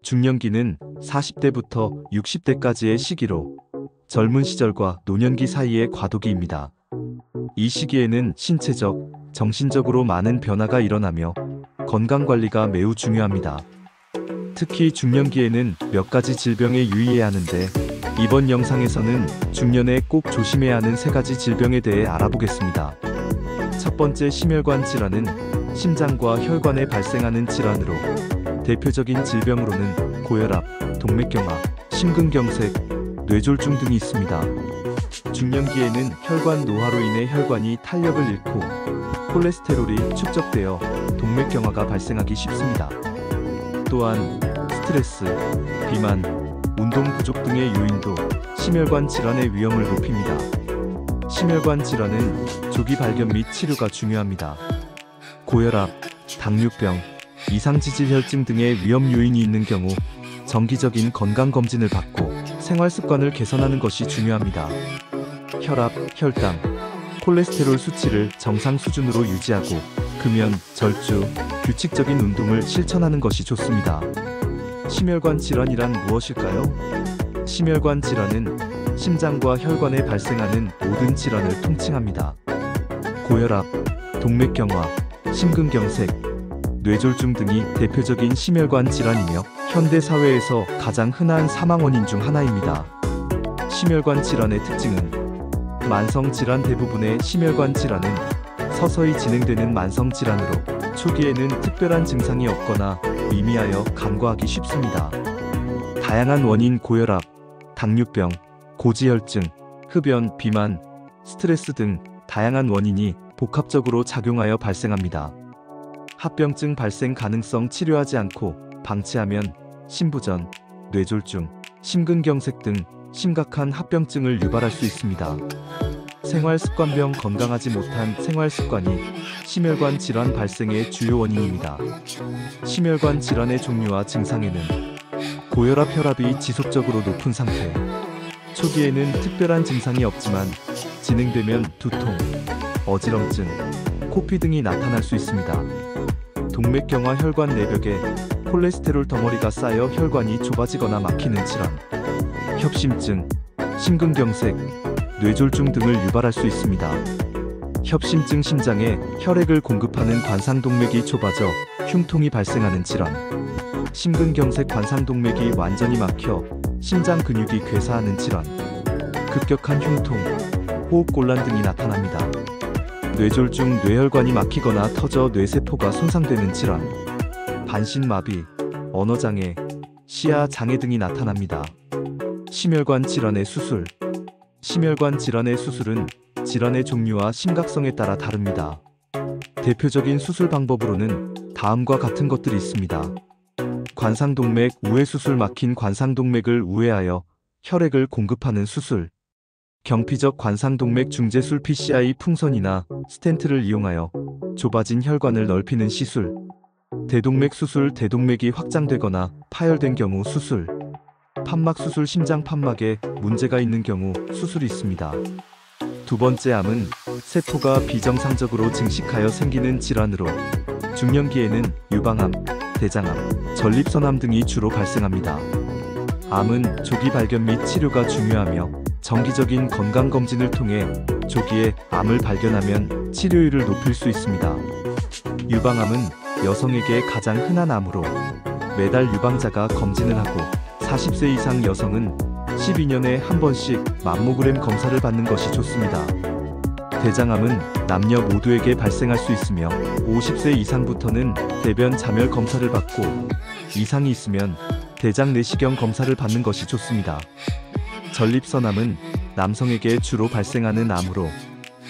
중년기는 40대부터 60대까지의 시기로 젊은 시절과 노년기 사이의 과도기입니다. 이 시기에는 신체적, 정신적으로 많은 변화가 일어나며 건강관리가 매우 중요합니다. 특히 중년기에는 몇 가지 질병에 유의해야 하는데, 이번 영상에서는 중년에 꼭 조심해야 하는 3가지 질병에 대해 알아보겠습니다. 첫 번째, 심혈관 질환은 심장과 혈관에 발생하는 질환으로 대표적인 질병으로는 고혈압, 동맥경화, 심근경색, 뇌졸중 등이 있습니다. 중년기에는 혈관 노화로 인해 혈관이 탄력을 잃고 콜레스테롤이 축적되어 동맥경화가 발생하기 쉽습니다. 또한 스트레스, 비만, 운동 부족 등의 요인도 심혈관 질환의 위험을 높입니다. 심혈관 질환은 조기 발견 및 치료가 중요합니다. 고혈압, 당뇨병, 이상지질혈증 등의 위험 요인이 있는 경우 정기적인 건강검진을 받고 생활습관을 개선하는 것이 중요합니다. 혈압, 혈당, 콜레스테롤 수치를 정상 수준으로 유지하고 금연, 절주, 규칙적인 운동을 실천하는 것이 좋습니다. 심혈관 질환이란 무엇일까요? 심혈관 질환은 심장과 혈관에 발생하는 모든 질환을 통칭합니다. 고혈압, 동맥경화, 심근경색, 뇌졸중 등이 대표적인 심혈관 질환이며 현대 사회에서 가장 흔한 사망 원인 중 하나입니다. 심혈관 질환의 특징은 만성 질환. 대부분의 심혈관 질환은 서서히 진행되는 만성 질환으로 초기에는 특별한 증상이 없거나 미미하여 간과하기 쉽습니다. 다양한 원인, 고혈압, 당뇨병, 고지혈증, 흡연, 비만, 스트레스 등 다양한 원인이 복합적으로 작용하여 발생합니다. 합병증 발생 가능성. 치료하지 않고 방치하면 심부전, 뇌졸중, 심근경색 등 심각한 합병증을 유발할 수 있습니다. 생활습관병. 건강하지 못한 생활습관이 심혈관 질환 발생의 주요 원인입니다. 심혈관 질환의 종류와 증상에는 고혈압, 혈압이 지속적으로 높은 상태, 초기에는 특별한 증상이 없지만 진행되면 두통, 어지럼증, 코피 등이 나타날 수 있습니다. 동맥경화. 혈관 내벽에 콜레스테롤 덩어리가 쌓여 혈관이 좁아지거나 막히는 질환, 협심증, 심근경색, 뇌졸중 등을 유발할 수 있습니다. 협심증. 심장에 혈액을 공급하는 관상동맥이 좁아져 흉통이 발생하는 질환, 심근경색. 관상동맥이 완전히 막혀 심장 근육이 괴사하는 질환, 급격한 흉통, 호흡곤란 등이 나타납니다. 뇌졸중. 뇌혈관이 막히거나 터져 뇌세포가 손상되는 질환, 반신마비, 언어장애, 시야장애 등이 나타납니다. 심혈관 질환의 수술. 심혈관 질환의 수술은 질환의 종류와 심각성에 따라 다릅니다. 대표적인 수술 방법으로는 다음과 같은 것들이 있습니다. 관상동맥 우회 수술. 막힌 관상동맥을 우회하여 혈액을 공급하는 수술. 경피적 관상동맥 중재술. PCI 풍선이나 스텐트를 이용하여 좁아진 혈관을 넓히는 시술. 대동맥 수술. 대동맥이 확장되거나 파열된 경우 수술. 판막 수술. 심장 판막에 문제가 있는 경우 수술이 있습니다. 두 번째, 암은 세포가 비정상적으로 증식하여 생기는 질환으로 중년기에는 유방암, 대장암, 전립선암 등이 주로 발생합니다. 암은 조기 발견 및 치료가 중요하며 정기적인 건강검진을 통해 조기에 암을 발견하면 치료율을 높일 수 있습니다. 유방암은 여성에게 가장 흔한 암으로 매달 유방자가 검진을 하고 40세 이상 여성은 12년에 한 번씩 맘모그램 검사를 받는 것이 좋습니다. 대장암은 남녀 모두에게 발생할 수 있으며 50세 이상부터는 대변 자멸 검사를 받고 이상이 있으면 대장 내시경 검사를 받는 것이 좋습니다. 전립선암은 남성에게 주로 발생하는 암으로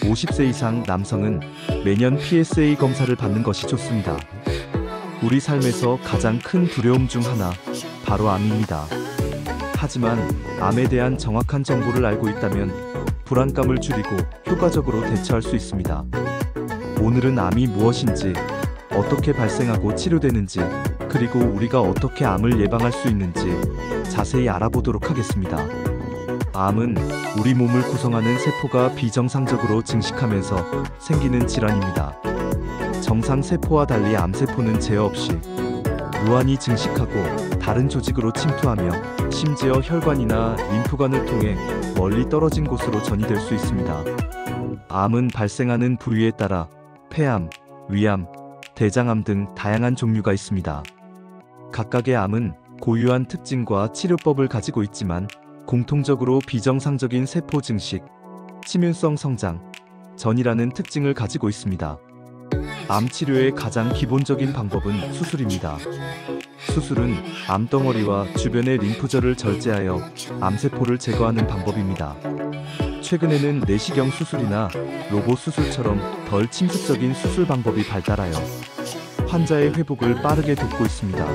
50세 이상 남성은 매년 PSA 검사를 받는 것이 좋습니다. 우리 삶에서 가장 큰 두려움 중 하나, 바로 암입니다. 하지만 암에 대한 정확한 정보를 알고 있다면 불안감을 줄이고 효과적으로 대처할 수 있습니다. 오늘은 암이 무엇인지, 어떻게 발생하고 치료되는지, 그리고 우리가 어떻게 암을 예방할 수 있는지 자세히 알아보도록 하겠습니다. 암은 우리 몸을 구성하는 세포가 비정상적으로 증식하면서 생기는 질환입니다. 정상 세포와 달리 암세포는 제어 없이 무한히 증식하고 다른 조직으로 침투하며 심지어 혈관이나 림프관을 통해 멀리 떨어진 곳으로 전이될 수 있습니다. 암은 발생하는 부위에 따라 폐암, 위암, 대장암 등 다양한 종류가 있습니다. 각각의 암은 고유한 특징과 치료법을 가지고 있지만 공통적으로 비정상적인 세포 증식, 치명성 성장, 전이라는 특징을 가지고 있습니다. 암 치료의 가장 기본적인 방법은 수술입니다. 수술은 암덩어리와 주변의 림프절을 절제하여 암세포를 제거하는 방법입니다. 최근에는 내시경 수술이나 로봇 수술처럼 덜 침습적인 수술 방법이 발달하여 환자의 회복을 빠르게 돕고 있습니다.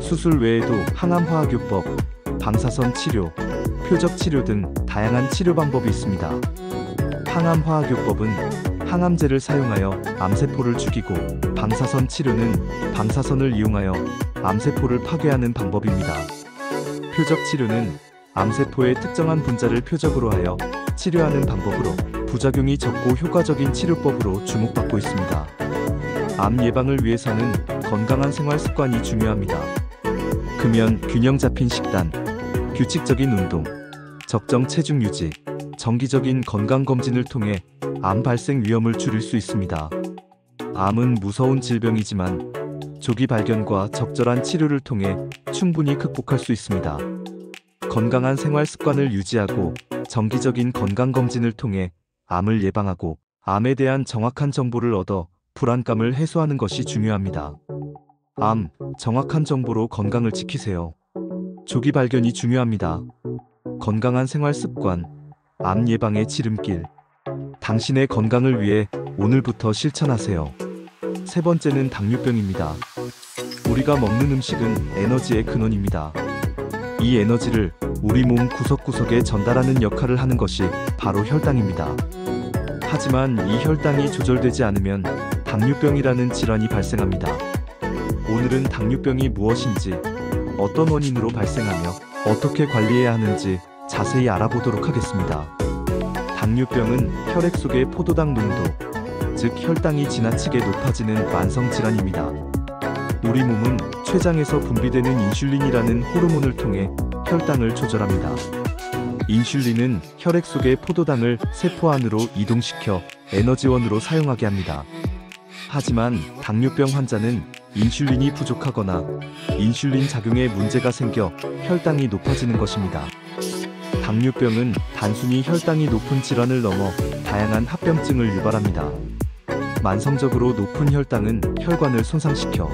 수술 외에도 항암화학요법, 방사선 치료, 표적 치료 등 다양한 치료 방법이 있습니다. 항암화학요법은 항암제를 사용하여 암세포를 죽이고, 방사선 치료는 방사선을 이용하여 암세포를 파괴하는 방법입니다. 표적 치료는 암세포의 특정한 분자를 표적으로 하여 치료하는 방법으로 부작용이 적고 효과적인 치료법으로 주목받고 있습니다. 암 예방을 위해서는 건강한 생활 습관이 중요합니다. 금연, 균형 잡힌 식단, 규칙적인 운동, 적정 체중 유지, 정기적인 건강검진을 통해 암 발생 위험을 줄일 수 있습니다. 암은 무서운 질병이지만 조기 발견과 적절한 치료를 통해 충분히 극복할 수 있습니다. 건강한 생활 습관을 유지하고 정기적인 건강검진을 통해 암을 예방하고 암에 대한 정확한 정보를 얻어 불안감을 해소하는 것이 중요합니다. 암, 정확한 정보로 건강을 지키세요. 조기 발견이 중요합니다. 건강한 생활 습관, 암 예방의 지름길. 당신의 건강을 위해 오늘부터 실천하세요. 세 번째는 당뇨병입니다. 우리가 먹는 음식은 에너지의 근원입니다. 이 에너지를 우리 몸 구석구석에 전달하는 역할을 하는 것이 바로 혈당입니다. 하지만 이 혈당이 조절되지 않으면 당뇨병이라는 질환이 발생합니다. 오늘은 당뇨병이 무엇인지, 어떤 원인으로 발생하며 어떻게 관리해야 하는지 자세히 알아보도록 하겠습니다. 당뇨병은 혈액 속의 포도당 농도, 즉 혈당이 지나치게 높아지는 만성질환입니다. 우리 몸은 췌장에서 분비되는 인슐린이라는 호르몬을 통해 혈당을 조절합니다. 인슐린은 혈액 속의 포도당을 세포 안으로 이동시켜 에너지원으로 사용하게 합니다. 하지만 당뇨병 환자는 인슐린이 부족하거나 인슐린 작용에 문제가 생겨 혈당이 높아지는 것입니다. 당뇨병은 단순히 혈당이 높은 질환을 넘어 다양한 합병증을 유발합니다. 만성적으로 높은 혈당은 혈관을 손상시켜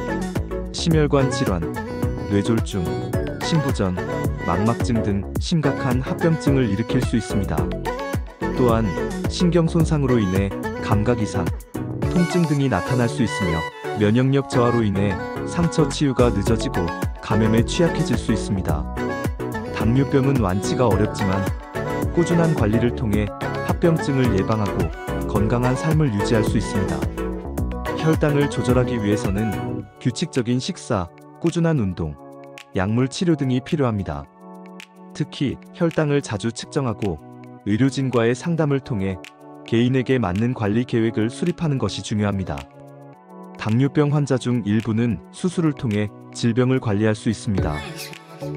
심혈관 질환, 뇌졸중, 심부전, 망막증 등 심각한 합병증을 일으킬 수 있습니다. 또한 신경 손상으로 인해 감각 이상, 통증 등이 나타날 수 있으며 면역력 저하로 인해 상처 치유가 늦어지고 감염에 취약해질 수 있습니다. 당뇨병은 완치가 어렵지만 꾸준한 관리를 통해 합병증을 예방하고 건강한 삶을 유지할 수 있습니다. 혈당을 조절하기 위해서는 규칙적인 식사, 꾸준한 운동, 약물 치료 등이 필요합니다. 특히 혈당을 자주 측정하고 의료진과의 상담을 통해 개인에게 맞는 관리 계획을 수립하는 것이 중요합니다. 당뇨병 환자 중 일부는 수술을 통해 질병을 관리할 수 있습니다.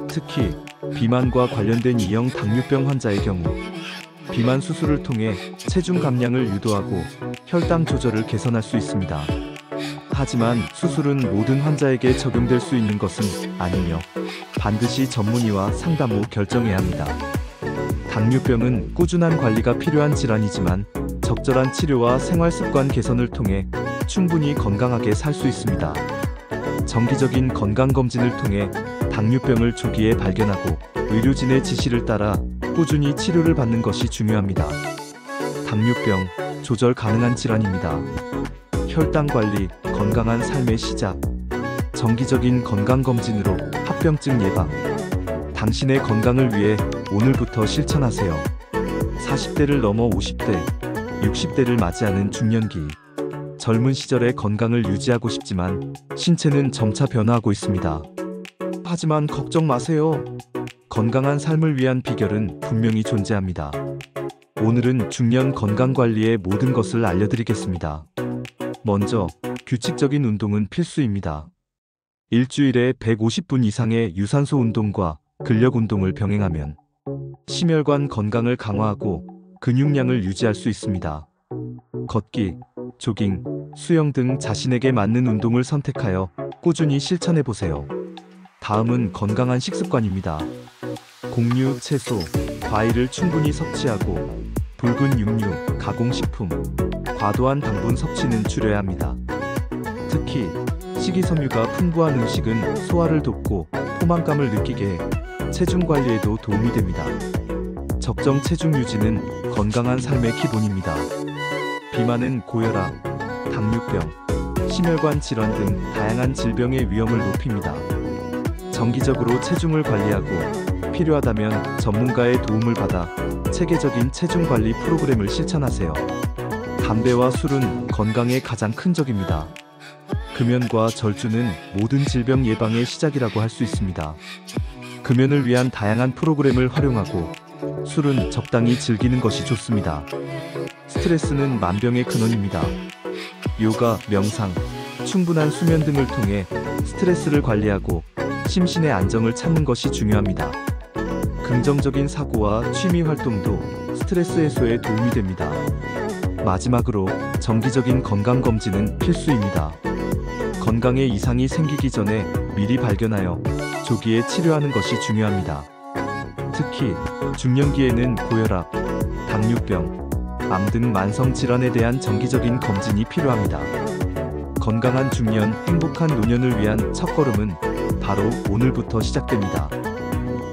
특히 비만과 관련된 2형 당뇨병 환자의 경우 비만 수술을 통해 체중 감량을 유도하고 혈당 조절을 개선할 수 있습니다. 하지만 수술은 모든 환자에게 적용될 수 있는 것은 아니며 반드시 전문의와 상담 후 결정해야 합니다. 당뇨병은 꾸준한 관리가 필요한 질환이지만 적절한 치료와 생활습관 개선을 통해 충분히 건강하게 살 수 있습니다. 정기적인 건강검진을 통해 당뇨병을 조기에 발견하고 의료진의 지시를 따라 꾸준히 치료를 받는 것이 중요합니다. 당뇨병, 조절 가능한 질환입니다. 혈당 관리, 건강한 삶의 시작. 정기적인 건강검진으로 합병증 예방. 당신의 건강을 위해 오늘부터 실천하세요. 40대를 넘어 50대, 60대를 맞이하는 중년기. 젊은 시절의 건강을 유지하고 싶지만 신체는 점차 변화하고 있습니다. 하지만 걱정 마세요. 건강한 삶을 위한 비결은 분명히 존재합니다. 오늘은 중년 건강관리의 모든 것을 알려드리겠습니다. 먼저, 규칙적인 운동은 필수입니다. 일주일에 150분 이상의 유산소 운동과 근력 운동을 병행하면 심혈관 건강을 강화하고 근육량을 유지할 수 있습니다. 걷기, 조깅, 수영 등 자신에게 맞는 운동을 선택하여 꾸준히 실천해 보세요. 다음은 건강한 식습관입니다. 곡류, 채소, 과일을 충분히 섭취하고 붉은 육류, 가공식품, 과도한 당분 섭취는 줄여야 합니다. 특히 식이섬유가 풍부한 음식은 소화를 돕고 포만감을 느끼게 해 체중 관리에도 도움이 됩니다. 적정 체중 유지는 건강한 삶의 기본입니다. 비만은 고혈압, 당뇨병, 심혈관 질환 등 다양한 질병의 위험을 높입니다. 정기적으로 체중을 관리하고 필요하다면 전문가의 도움을 받아 체계적인 체중 관리 프로그램을 실천하세요. 담배와 술은 건강에 가장 큰 적입니다. 금연과 절주는 모든 질병 예방의 시작이라고 할 수 있습니다. 금연을 위한 다양한 프로그램을 활용하고 술은 적당히 즐기는 것이 좋습니다. 스트레스는 만병의 근원입니다. 요가, 명상, 충분한 수면 등을 통해 스트레스를 관리하고 심신의 안정을 찾는 것이 중요합니다. 긍정적인 사고와 취미 활동도 스트레스 해소에 도움이 됩니다. 마지막으로 정기적인 건강검진은 필수입니다. 건강에 이상이 생기기 전에 미리 발견하여 조기에 치료하는 것이 중요합니다. 특히 중년기에는 고혈압, 당뇨병, 암 등 만성 질환에 대한 정기적인 검진이 필요합니다. 건강한 중년, 행복한 노년을 위한 첫걸음은 바로 오늘부터 시작됩니다.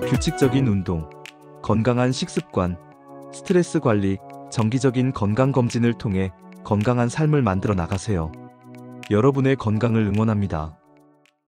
규칙적인 운동, 건강한 식습관, 스트레스 관리, 정기적인 건강검진을 통해 건강한 삶을 만들어 나가세요. 여러분의 건강을 응원합니다.